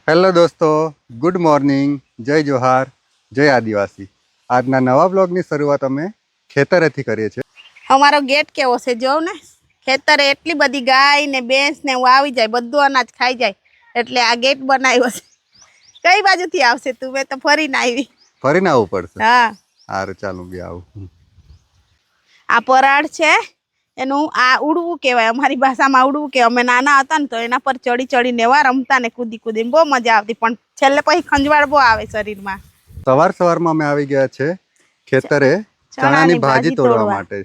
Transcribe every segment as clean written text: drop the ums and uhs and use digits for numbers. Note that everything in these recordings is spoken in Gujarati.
હેલો દોસ્તો, ગુડ મોર્નિંગ, જય જોહાર, જય આદિવાસી। આજના નવા બ્લોગની શરૂઆત અમે ખેતરેથી કરીએ છીએ। અમારો ગેટ કેવો છે જોવ ને, ખેતરે એટલી બધી ગાય ને ભેંસ ને આવી જાય, બધું અનાજ ખાઈ જાય, એટલે આ ગેટ બનાવ્યો છે। કઈ બાજુથી આવશે તું? મેં તો ફરીને આવી। ફરીને આવવું પડશે? હા, સારું, ચાલો બી આવું। આ પરાળ છે એનું, આ ઉડવું કહેવાય, અમારી ભાષામાં ઉડવું કે। અમે નાના હતા ને તો એના પર ચડી ચડીને એવા રમતા ને કૂદી કૂદીને બહુ મજા આવતી, પણ છેલ્લે પછી ખંજવાળ બહુ આવે શરીરમાં। સવારમાં અમે આવી ગયા છે ખેતરે ચણાની ભાજી તોડવા માટે।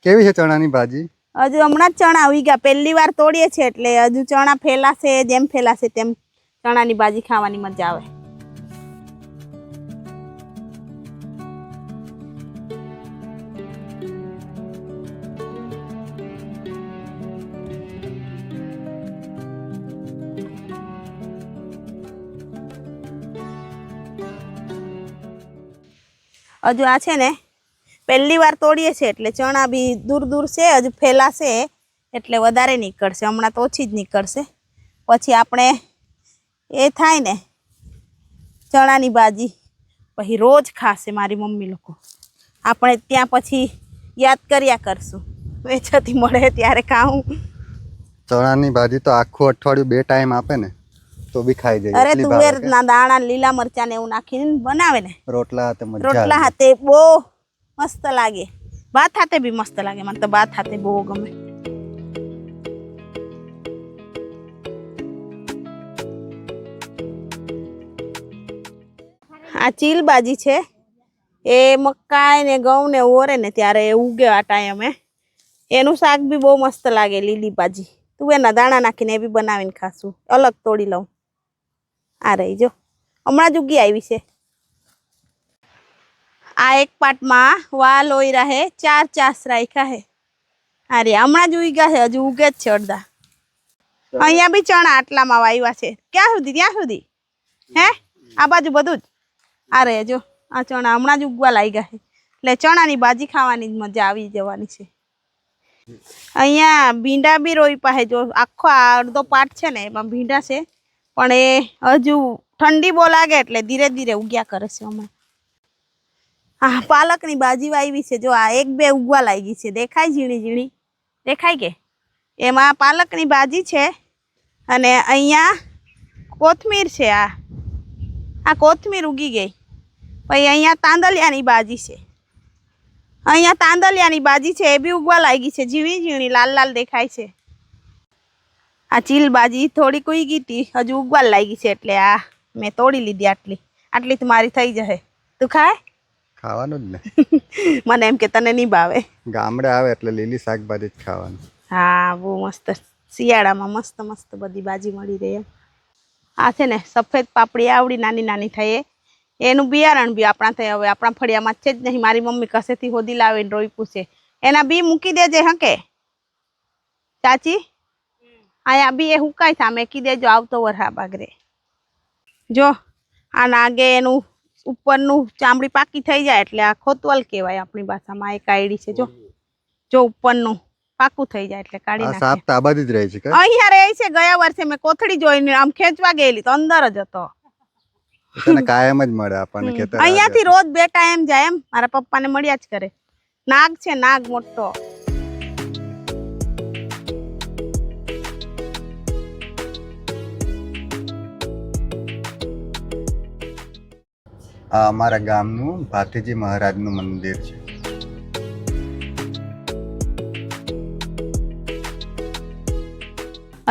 કેવી છે ચણાની ભાજી? હજુ હમણાં જ ચણા આવી ગયા, પહેલી વાર તોડીએ છીએ, એટલે હજુ ચણા ફેલાશે, જેમ ફેલાશે તેમ ચણાની ભાજી ખાવાની મજા આવે। હજુ આ છે ને પહેલી વાર તોડીએ છીએ, એટલે ચણા બી દૂર દૂર છે, હજુ ફેલાશે એટલે વધારે નીકળશે, હમણાં તો ઓછી જ નીકળશે। પછી આપણે એ થાય ને ચણાની ભાજી પછી રોજ ખાશે મારી મમ્મી લોકો। આપણે ત્યાં પછી યાદ કર્યા કરશું, વેચતી મળે ત્યારે ખાવું। ચણાની ભાજી તો આખું અઠવાડિયું 2 ટાઈમ આપે ને તો બી ખાઈ જાય। અરે તુવેરના દાણા, લીલા મરચાં ને એવું નાખીને બનાવે ને, રોટલા હાથે મજા આવે। રોટલા હાથે બહુ મસ્ત લાગે, ભાત હાથે બી મસ્ત લાગે, મને તો ભાત હાથે બહુ ગમે। આ ચીલ ભાજી છે, એ મકાઈ ને ઘઉં ને ઓરે ને ત્યારે ઉગે આ ટાઈમે, એનું શાક બી બહુ મસ્ત લાગે, લીલી ભાજી। તુવેરના દાણા નાખીને એ બી બનાવીને ખાશું। અલગ તોડી લઉં, આ રહી જો, હમણાં જ ઉગી આવી છે। આ એક પાટમાં વાલ ઓયરા હે, 4 ચાસ રાખ્યા હે। અરે હમણાં જ ઉગ્યા છે, હજુ ઉગે જ છે અડધા। અહીંયા બી ચણા આટલામાં વાવ્યા છે। ક્યાં સુધી? ત્યાં સુધી હે? આ બાજુ બધું જ અરે જો, આ ચણા હમણાં જ ઉગવા લાગ્યા છે, એટલે ચણાની ભાજી ખાવાની જ મજા આવી જવાની છે। અહીંયા ભીંડા બી રોપ્યા છે, જો આખો અડધો પાટ છે ને એમાં ભીંડા છે, પણ એ હજુ ઠંડી બહુ લાગે એટલે ધીરે ધીરે ઉગ્યા કરે છે હમણાં। હા, પાલકની ભાજી વાવી છે, જો આ 1-2 ઉગવા લાગી છે, દેખાય ઝીણી ઝીણી, દેખાય કે? એમાં પાલકની ભાજી છે, અને અહીંયા કોથમીર છે। આ કોથમીર ઉગી ગઈ। પછી અહીંયા તાંદલિયાની ભાજી છે, અહીંયા તાંદલિયાની ભાજી છે, એ બી ઉગવા લાગી છે, ઝીણી ઝીણી લાલ લાલ દેખાય છે। આ ચીલ ભાજી થોડીક ઉગી હતી, હજુ ઉગવા લાગી છે, એટલે આ મેં તોડી લીધી। આટલી તો મારી થઈ જશે। તું ખાય? ખાવાનું જ ને। મને એમ કે તને નહીં ભાવે। ગામડે આવે એટલે લીલી શાકભાજી જ ખાવાની। હા, બહુ મસ્ત, શિયાળામાં મસ્ત મસ્ત બધી ભાજી મળી રહે એમ। આ છે ને સફેદ પાપડી આવડી નાની નાની થાય, એનું બિયારણ બી આપણા થાય, હવે આપણા ફળિયામાં છે જ નહીં, મારી મમ્મી કસેથી હોદી લાવીને રોપ્યું છે। એના બી મૂકી દેજે હકે ચાચી, અહીંયા બી એ હુકાય છે, મેકી દેજો, આવતો વરહા બાગરે। જો આ નાગે એનું ઉપરનું ચામડી પાકી થઈ જાય એટલે આ ખોતવલ કહેવાય આપણી ભાષામાં। એક આઈડી છે, જો ઉપરનું પાકું થઈ જાય એટલે કાઢી નાખે। સાપ તો આ બાજુ જ રહે છે કે? અહીંયા રહે છે। ગયા વર્ષે મેં કોથળી જોઈને આમ ખેંચવા ગયેલી તો અંદર જ હતો। તને કાયમ જ મળે આપણને ખેતર। અહીંયાથી રોજ 2 ટાઈમ જાય એમ, મારા પપ્પાને મળ્યા જ કરે। નાગ છે, નાગ મોટો। આ અમારા ગામનું ભાતીજી મહારાજનું મંદિર છે।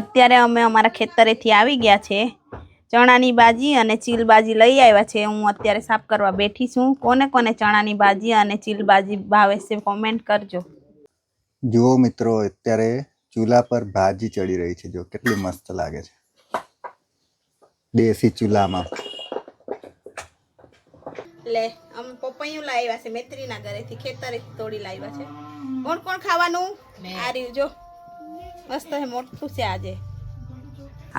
અત્યારે અમે અમારા ખેતરેથી આવી ગયા છે, ચણાની ભાજી અને ચીલ ભાજી લઈ આવ્યા છે। હું અત્યારે સાફ કરવા બેઠી છું। કોને કોને ચણાની ભાજી અને ચીલ ભાજી ભાવે છે કોમેન્ટ કરજો। જુઓ મિત્રો, અત્યારે ચૂલા પર ભાજી ચડી રહી છે, જો કેટલી મસ્ત લાગે છે, દેશી ચૂલામાં। એટલે અમે પપૈયું લાવ્યા છે મેત્રીના ઘરેથી, ખેતરેથી તોડી લાવ્યા છે। કોણ કોણ ખાવાનું? આ રહ્યું જો, મસ્ત છે, મોટું છે આજે।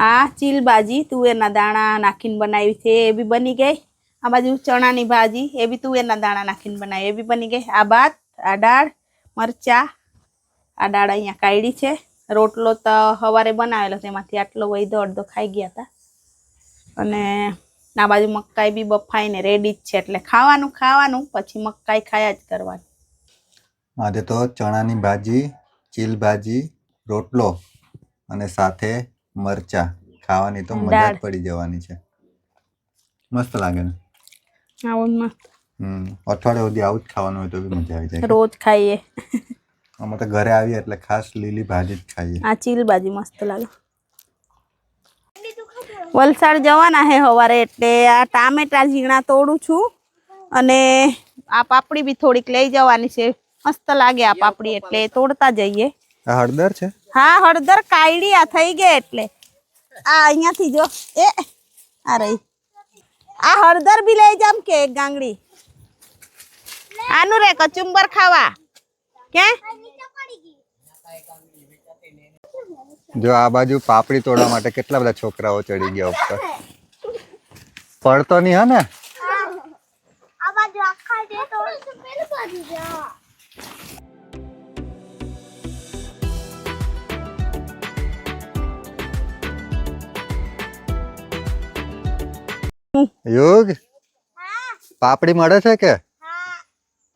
આ ચીલ ભાજી તુવેરના દાણા નાખીને બનાવી છે, એ બી બની ગઈ। આ બાજુ ચણાની ભાજી, એ બી તુવેરના દાણા નાખીને બનાવી, એ બી બની ગઈ। આ ભાત, આ દાળ, મરચા, આ દાળ અહીંયા કાઢી છે। રોટલો તો સવારે બનાવેલો, તેમાંથી આટલો વૈધો અડધો ખાઈ ગયા હતા। અને આ બાજુ મકાઈ બી બફાઈને રેડી જ છે, એટલે ખાવાનું પછી મકાઈ ખાયા જ કરવાની. આજે તો ચણાની ભાજી, ચીલ ભાજી, રોટલો અને સાથે મરચા ખાવાની તો મજા જ દાળ. પડી જવાની છે. મસ્ત લાગે ને? આવું મસ્ત અઠવાડિયા સુધી આવું જ ખાવાનું હોય તો બી મજા આવી જાય. રોજ ખાઈએ. અમે તો ઘરે આવીએ એટલે ખાસ લીલી ભાજી જ ખાઈએ. આ ચીલ ભાજી મસ્ત લાગે. વલસાડ જવાના હે સવારે, એટલે આ ટામેટા ઝીણા તોડું છું અને આ પાપડી બી થોડીક લઈ જવાની છે. મસ્ત લાગે આ પાપડી, એટલે તોડતા જઈએ. આ હળદર છે? હા, હળદર કાયડી આ થઈ ગઈ, એટલે આ અહીંયાથી જો આ રહી. આ હળદર બી લઈ જામ કે એક ગાંગડી. આનું રે કચુંબર ખાવા કે જો આ બાજુ પાપડી તોડવા માટે કેટલા બધા છોકરાઓ ચડી ગયા ઉપર. પડતો નહીં હા ને? યુગ પાપડી મળે છે કે?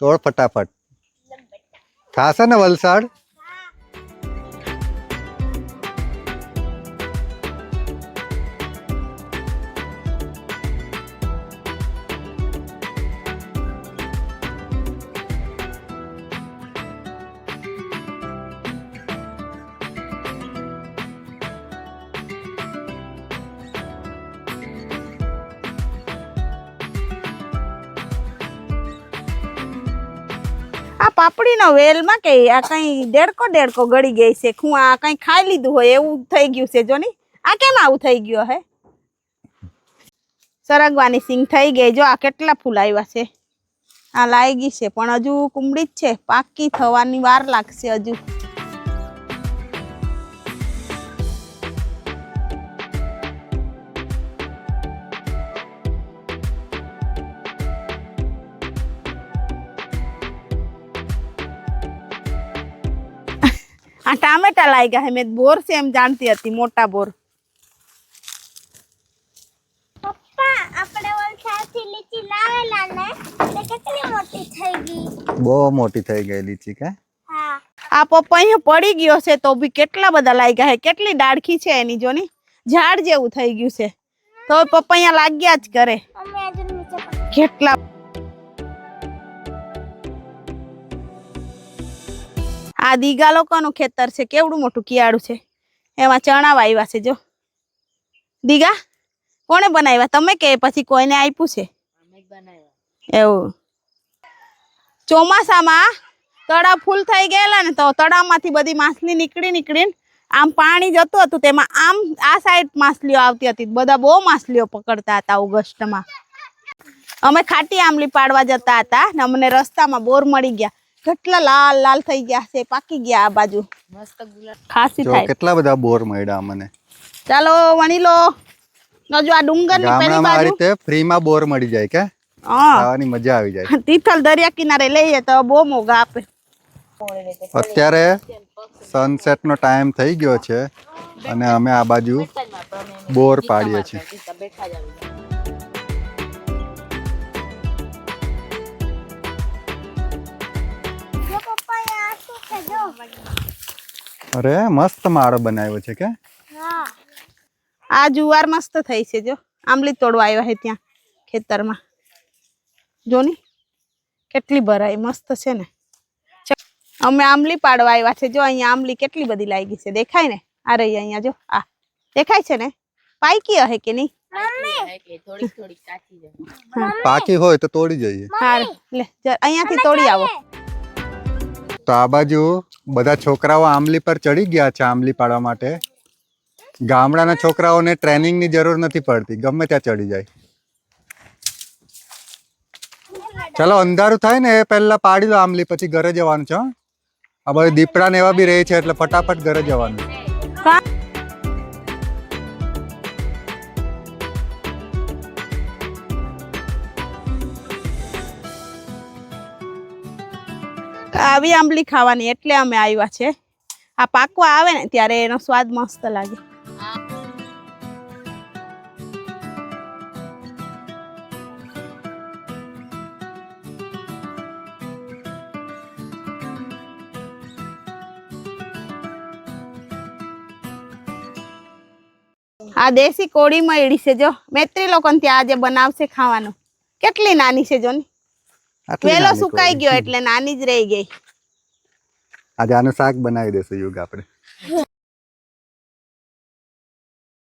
તોડ ફટાફટ. થાશે ને વલસાડ? આ પાપડીનો વેલમાં કે આ કઈ દેડકો ગળી ગઈ છે. હું આ કઈ ખાઈ લીધું હોય એવું થઈ ગયું છે. જો ની આ કેમ આવું થઈ ગયું હે? સરગવાની સિંગ થઈ ગઈ. જો આ કેટલા ફૂલ આવ્યા છે. આ લાગી છે પણ હજુ કુમળી જ છે, પાકી થવાની વાર લાગશે હજુ. આ ટામેટા લાગ્યા હે. મેં બોર છે એમ જાણતી હતી, મોટા બોર. પપ્પા આપણે વલસાડથી લીચી લાવેલા ને તે કેટલી મોટી થઈ ગઈ. બહુ મોટી થઈ ગઈ લીચી કે? હા, આ પપૈયો પડી ગયો છે તો બી કેટલા બધા લાગ્યા હે. કેટલી ડાળખી છે એની, જો ની ઝાડ જેવું થઈ ગયું છે તો પપૈયા લાગ્યા જ કરે. અમે આજે નીચે પડી. કેટલા આ દીગા લોકોનું ખેતર છે. કેવડું મોટું કિયાળું છે, એમાં ચણા વાવ્યા છે. જો દીગા કોણે બનાવ્યા? તમે કે પછી કોઈને આપ્યું છે? એવું. ચોમાસામાં તળાવ ફૂલ થઈ ગયેલા ને તો તળાવમાંથી બધી માછલી નીકળીને આમ પાણી જતું હતું, તેમાં આમ આ સાઈડ માછલીઓ આવતી હતી. બધા બહુ માછલીઓ પકડતા હતા ઓગસ્ટમાં. અમે ખાટી આંબલી પાડવા જતા હતા ને અમને રસ્તામાં બોર મળી ગયા. કેટલા લાલ લાલ થઈ ગયા છે, પાકી ગયા. આ બાજુ ખાસી જો થાય. કેટલા બધા બોર મળ્યા મને. ચાલો વણી લો. હજુ આ ડુંગરની પેલી ગામડામાં આ બાજુ રીતે ફ્રીમાં બોર મળી જાય કે? હા, ખાવાની મજા આવી જાય. તિથલ દરિયા કિનારે લઈએ તો બહુ મોંઘા આપે. અત્યારે સનસેટ નો ટાઈમ થઈ ગયો છે અને અમે આ બાજુ બોર પાડીએ છીએ. જો પપ્પા આ શું છે જો. અરે મસ્ત માળો બનાવ્યો છે કે? હા, આ જુવાર મસ્ત થઈ છે. જો આંબલી તોડવા આવ્યા છે ત્યાં ખેતરમાં. જો ની કેટલી ભરાઈ મસ્ત છે ને. અમે આંબલી પાડવા આવ્યા છે. જો અહીંયા આંબલી કેટલી બધી લાગી છે, દેખાય ને? આ રહી અહીંયા, જો આ દેખાય છે ને? પાકી હે કે નહીં? પાકી હોય તો તોડી જઈએ. હા લે અહીંયાથી તોડી આવો. તો આ બાજુ બધા છોકરાઓ આંબલી પર ચડી ગયા છે આંબલી પાડવા માટે. ગામડાના છોકરાઓને ટ્રેનિંગની જરૂર નથી પડતી, ગમે ત્યાં ચડી જાય. ચલો અંધારું થાય ને એ પહેલા પાડી દો આંબલી, પછી ઘરે જવાનું છે. હો? આ બધું દીપડા ને એવા બી રહે છે એટલે ફટાફટ ઘરે જવાનું. આવી આંબલી ખાવાની એટલે અમે આવ્યા છે. આ પાકવા આવે ને ત્યારે એનો સ્વાદ મસ્ત લાગે. આ દેશી કોળી મળી છે જો મૈત્રી લોકોને ત્યાં આજે બનાવશે ખાવાનું. કેટલી નાની છે જો ને. આટલી વેલો નાની સુકાઈ કોળી. ગયો એટલે નાની જ રહી ગઈ. આજે આનું શાક બનાવી દેશું યુગ આપણે.